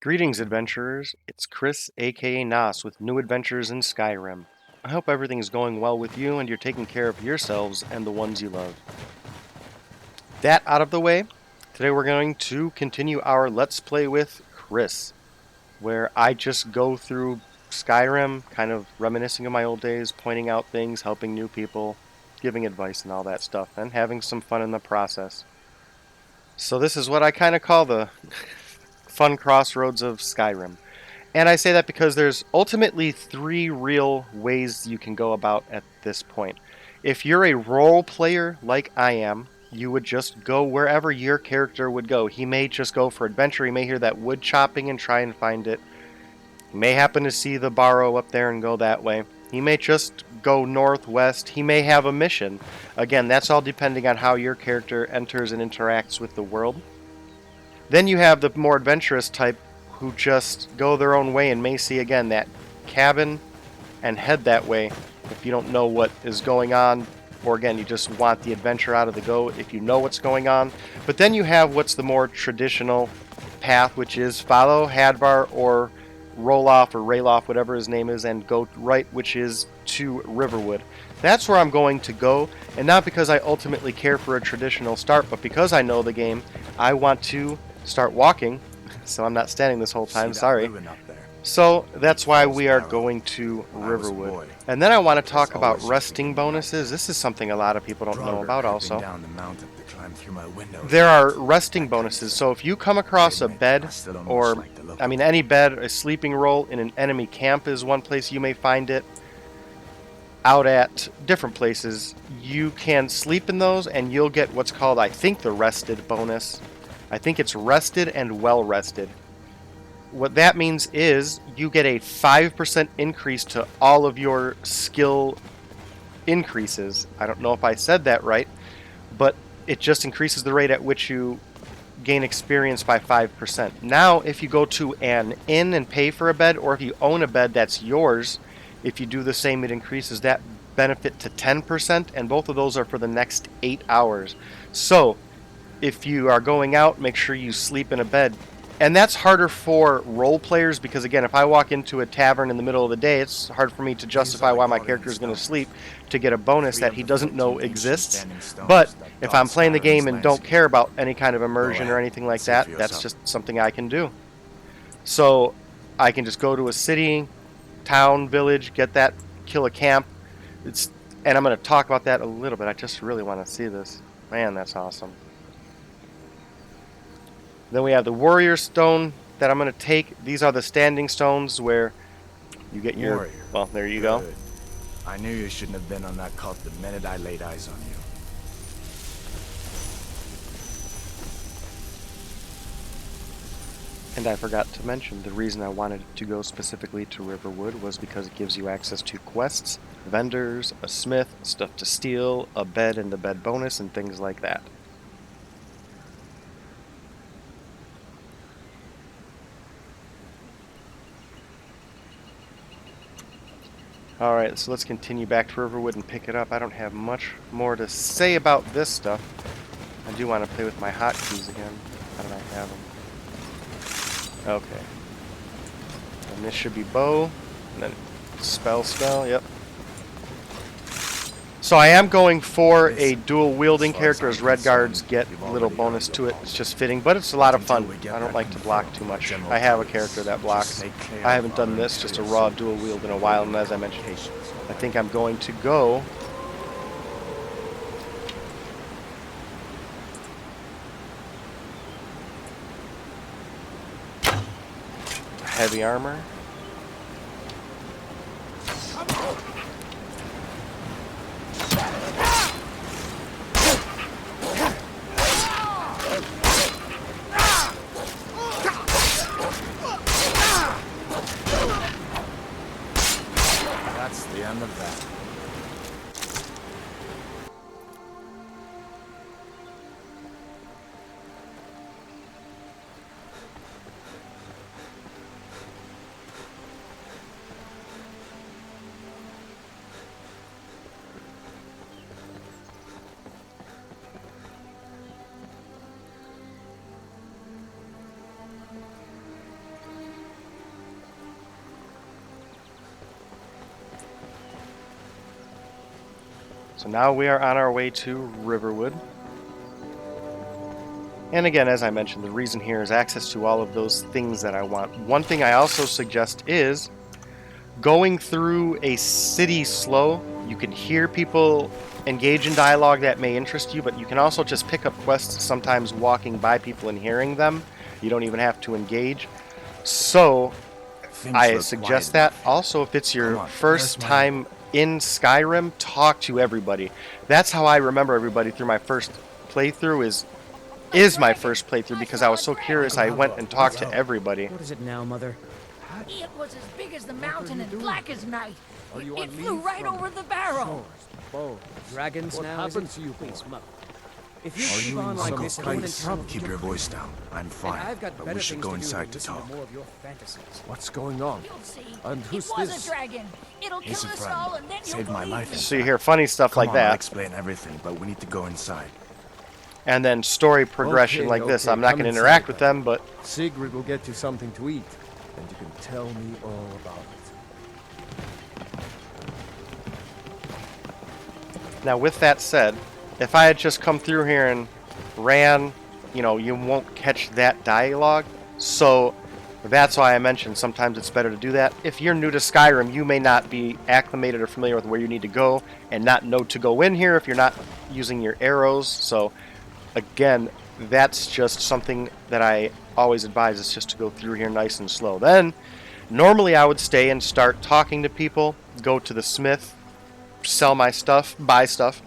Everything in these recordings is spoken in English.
Greetings, adventurers. It's Chris, AKA NAS, with new adventures in Skyrim. I hope everything is going well with you and you're taking care of yourselves and the ones you love. That out of the way, today we're going to continue our Let's Play with Chris, where I just go through Skyrim, kind of reminiscing of my old days, pointing out things, helping new people, giving advice and all that stuff, and having some fun in the process. So this is what I kind of call the fun crossroads of Skyrim. And I say that because there's ultimately three real ways you can go about at this point. If you're a role player like I am, you would just go wherever your character would go. He may just go for adventure. He may hear that wood chopping and try and find it. He may happen to see the Barrow up there and go that way. He may just go northwest. He may have a mission. Again, that's all depending on how your character enters and interacts with the world. Then you have the more adventurous type who just go their own way and may see again that cabin and head that way if you don't know what is going on, or again you just want the adventure out of the go if you know what's going on. But then you have what's the more traditional path, which is follow Hadvar or Roloff or Rayloff, whatever his name is, and go right, which is to Riverwood. That's where I'm going to go, and not because I ultimately care for a traditional start, but because I know the game. I want to start walking, so I'm not standing this whole time, sorry. So that's why we are going to Riverwood. And then I want to talk about resting bonuses. This is something a lot of people don't know about also. There are resting bonuses, so if you come across a bed, or any bed, a sleeping roll in an enemy camp is one place you may find it. Out at different places, you can sleep in those and you'll get what's called, I think, the rested bonus. I think it's rested and well rested. What that means is you get a 5% increase to all of your skill increases. I don't know if I said that right, but it just increases the rate at which you gain experience by 5%. Now, if you go to an inn and pay for a bed, or if you own a bed that's yours, if you do the same, it increases that benefit to 10%, and both of those are for the next 8 hours. So, if you are going out, make sure you sleep in a bed. And that's harder for role players because, again, if I walk into a tavern in the middle of the day, it's hard for me to justify why my character is going to sleep to get a bonus that he doesn't know exists. But if I'm playing the game and don't care about any kind of immersion or anything like that, that's just something I can do. So I can just go to a city, town, village, get that, kill a camp. And I'm going to talk about that a little bit. I just really want to see this. Man, that's awesome. Then we have the warrior stone that I'm going to take. These are the standing stones where you get your... Warrior. Well, there you go. I knew you shouldn't have been on that cult the minute I laid eyes on you. And I forgot to mention, the reason I wanted to go specifically to Riverwood was because it gives you access to quests, vendors, a smith, stuff to steal, a bed and the bed bonus, and things like that. Alright, so let's continue back to Riverwood and pick it up. I don't have much more to say about this stuff. I do want to play with my hotkeys again. How did I have them? Okay. And this should be bow, and then spell, yep. So I am going for a dual wielding character, as red guards get a little bonus to it. It's just fitting, but it's a lot of fun. I don't like to block too much. I have a character that blocks. I haven't done this, just a raw dual wield in a while, and as I mentioned, I think I'm going to go heavy armor. That's the end of that. So now we are on our way to Riverwood. And again, as I mentioned, the reason here is access to all of those things that I want. One thing I also suggest is going through a city slow. You can hear people engage in dialogue that may interest you, but you can also just pick up quests sometimes walking by people and hearing them. You don't even have to engage. So I suggest that. Also, if it's your first time in Skyrim, talk to everybody. That's how I remember everybody through my first playthrough is my first playthrough, because I was so curious I went and talked to everybody. What is it now, Mother? It was as big as the mountain and black as night. It flew right over the barrow. Dragons What now? happened to you, Please, boy? Mother. If you Are keep you on in like some this, kind in of trouble. Keep your voice down. I'm And fine, I've got but better we should things go to do inside than to listen talk. more of your fantasies. What's going on? You'll see. And who's it was this? a dragon. It'll kill He's a us friend. all, and then you'll Saved my believe life. me. So you hear funny stuff Come like on, I'll that, explain everything, but we need to go inside. and then story progression Okay, like this. okay, I'm not come going to inside interact with then. them, but Sigrid will get you something to eat, and you can tell me all about it. now with that said, if I had just come through here and ran, you know, you won't catch that dialogue. So that's why I mentioned sometimes it's better to do that. If you're new to Skyrim, you may not be acclimated or familiar with where you need to go and not know to go in here if you're not using your arrows. So again, that's just something that I always advise, is just to go through here nice and slow. Then normally I would stay and start talking to people, go to the smith, sell my stuff, buy stuff.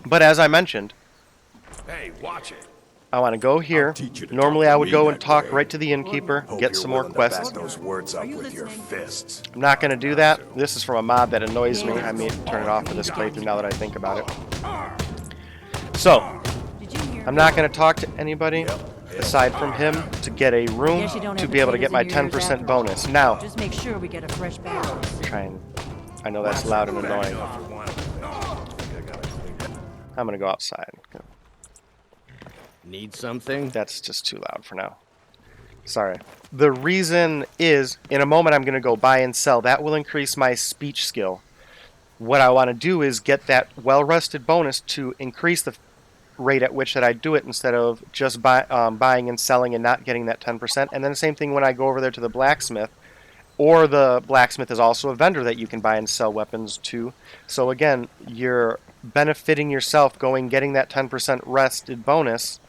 But as I mentioned, Hey, watch it. I want to go here. teach you to Normally talk to I would me go that and talk way. right to the innkeeper, Hope get you're some more willing to back quests. those words up with your fists. I'm not going to do that. This is from a mod that annoys me. I may turn it off for this playthrough now that I think about it. So, I'm not going to talk to anybody aside from him to get a room Guess you don't to have be able to get my potatoes in yours 10% after bonus. Now, Just make sure we get a fresh batch. try and... I know that's loud and annoying. I'm going to go outside. Need something? That's just too loud for now. Sorry. The reason is, in a moment I'm going to go buy and sell. That will increase my speech skill. What I want to do is get that well-rested bonus to increase the rate at which that I do it, instead of just buying and selling and not getting that 10%. And then the same thing when I go over there to the blacksmith, or the blacksmith is also a vendor that you can buy and sell weapons to. So again, you're benefiting yourself getting that 10% rested bonus.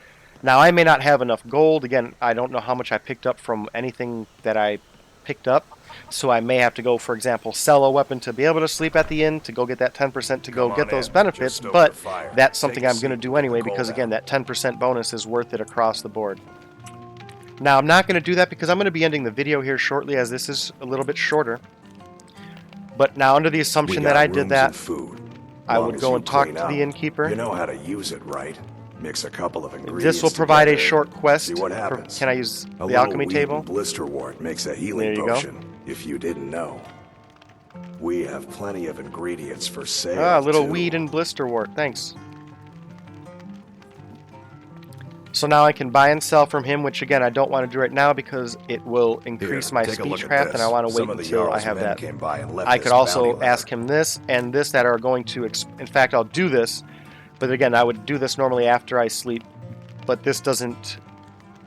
Now, I may not have enough gold. Again, I don't know how much I picked up from anything that I picked up. So I may have to go, for example, sell a weapon to be able to sleep at the inn, to go get that 10% to go Come get on those in, benefits. just over But the fire. that's something Take a I'm going to seat, do get the anyway, cold because out. again, that 10% bonus is worth it across the board. Now, I'm not going to do that because I'm going to be ending the video here shortly, as this is a little bit shorter. But now, under the assumption that I did that, Food. I would go and talk to the innkeeper. You know how to use it, right? Mix a couple of ingredients. This will provide a together, short quest. See what happens. Can I use A the little alchemy weed table? and blisterwort makes a There healing you go. potion. If you didn't know, we have plenty of ingredients for sale. Ah, a little too. weed and blisterwort. Thanks. So now I can buy and sell from him, which again I don't want to do right now because it will increase my take a look at speechcraft, and I this. want to Some wait of the until I Jarl's have men that. came by and left I this could also bounty letter. ask him this and this that are going to... In fact, I'll do this, but again, I would do this normally after I sleep, but this doesn't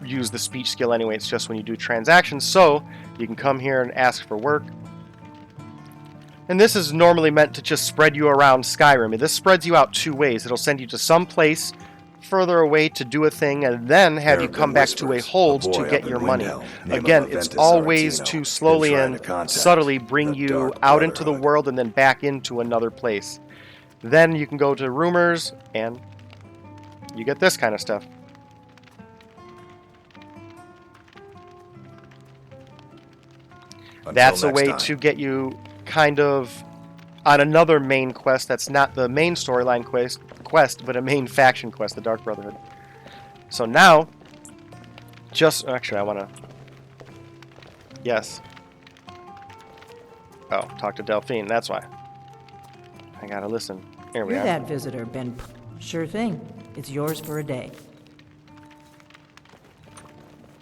use the speech skill anyway. It's just when you do transactions, so you can come here and ask for work. And this is normally meant to just spread you around Skyrim. This spreads you out two ways. It'll send you to some place further away to do a thing, and then have There you have come been back to a whispers. hold A boy to get up your in money. Windhelm, name Again, of it's Aventus always Aretino, to been slowly trying and to contact subtly bring the you Dark out into the Brotherhood. world and then back into another place. Then you can go to rumors, and you get this kind of stuff. Until That's a next way time. to get you kind of on another main quest that's not the main storyline quest, but a main faction quest, the Dark Brotherhood. So now, actually I want to, yes. Oh, talk to Delphine, that's why. I gotta listen. Here we You're are. that visitor, Ben. Sure thing. It's yours for a day.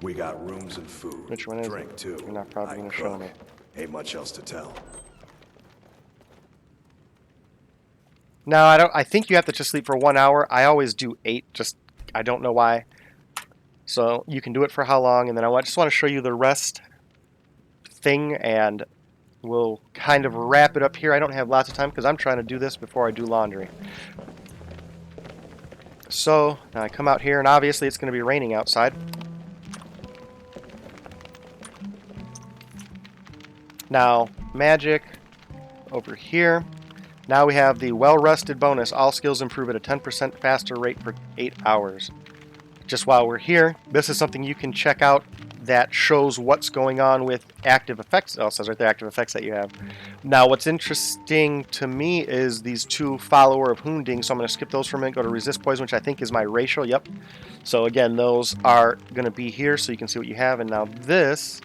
We got rooms and food. Which one is Drink it? too. You're not probably I gonna show cook. me. Ain't much else to tell. No, I think you have to just sleep for 1 hour. I always do 8. I don't know why. So you can do it for how long, and then just want to show you the rest thing, and we'll kind of wrap it up here. I don't have lots of time because I'm trying to do this before I do laundry. So now I come out here, and obviously it's going to be raining outside. Now, magic over here. Now we have the well-rested bonus. All skills improve at a 10% faster rate for 8 hours. Just while we're here, this is something you can check out that shows what's going on with active effects. Oh, it says right there, active effects that you have. Now, what's interesting to me is these 2 Follower of Hounding, so I'm going to skip those for a minute, go to Resist Poison, which I think is my racial, yep. So again, those are going to be here so you can see what you have. And now this,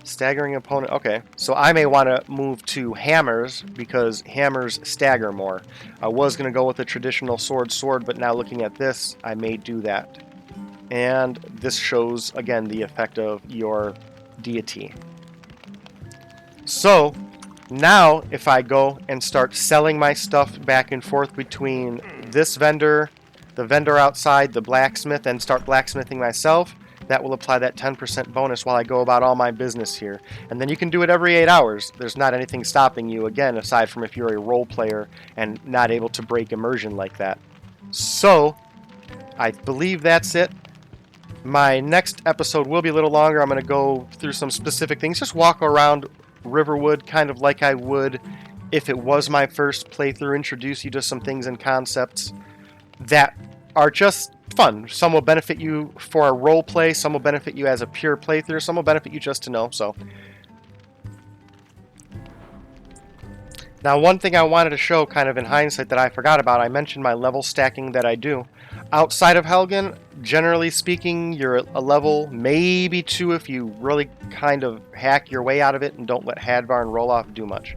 staggering opponent, okay. So I may want to move to hammers because hammers stagger more. I was going to go with the traditional sword, but now looking at this, I may do that. And this shows, again, the effect of your deity. So, now if I go and start selling my stuff back and forth between this vendor, the vendor outside, the blacksmith, and start blacksmithing myself, that will apply that 10% bonus while I go about all my business here. And then you can do it every 8 hours. There's not anything stopping you, again, aside from if you're a role player and not able to break immersion like that. So, I believe that's it. My next episode will be a little longer. I'm going to go through some specific things. Just walk around Riverwood kind of like I would if it was my first playthrough. Introduce you to some things and concepts that are just fun. Some will benefit you for a role play. Some will benefit you as a pure playthrough. Some will benefit you just to know. So, now one thing I wanted to show kind of in hindsight that I forgot about, I mentioned my level stacking that I do. Outside of Helgen, generally speaking, you're a level, maybe 2 if you really kind of hack your way out of it and don't let Hadvar and Roloff do much.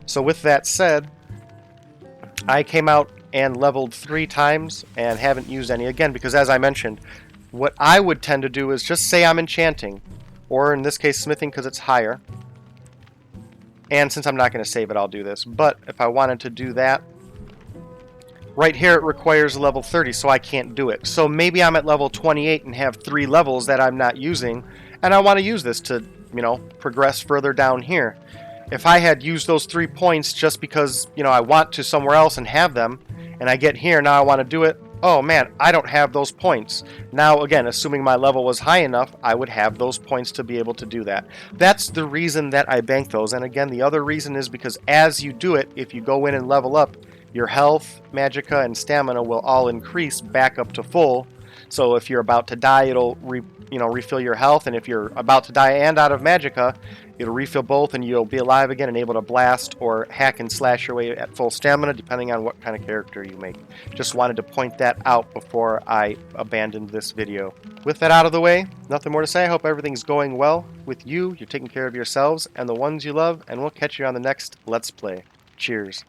So with that said, I came out and leveled 3 times and haven't used any again because, as I mentioned, what I would tend to do is just say I'm enchanting, or in this case smithing because it's higher. And since I'm not going to save it, I'll do this. But if I wanted to do that, right here it requires level 30, so I can't do it. So maybe I'm at level 28 and have 3 levels that I'm not using, and I want to use this to, progress further down here. If I had used those 3 points just because, I want to somewhere else and have them, and I get here, now I want to do it, oh man, I don't have those points. Now, again, assuming my level was high enough, I would have those points to be able to do that. That's the reason that I bank those, and again, the other reason is because as you do it, if you go in and level up, your health, magicka, and stamina will all increase back up to full. So if you're about to die, it'll refill your health, and if you're about to die and out of magicka, it'll refill both, and you'll be alive again and able to blast or hack and slash your way at full stamina, depending on what kind of character you make. Just wanted to point that out before I abandoned this video. With that out of the way, nothing more to say. I hope everything's going well with you. You're taking care of yourselves and the ones you love, and we'll catch you on the next Let's Play. Cheers.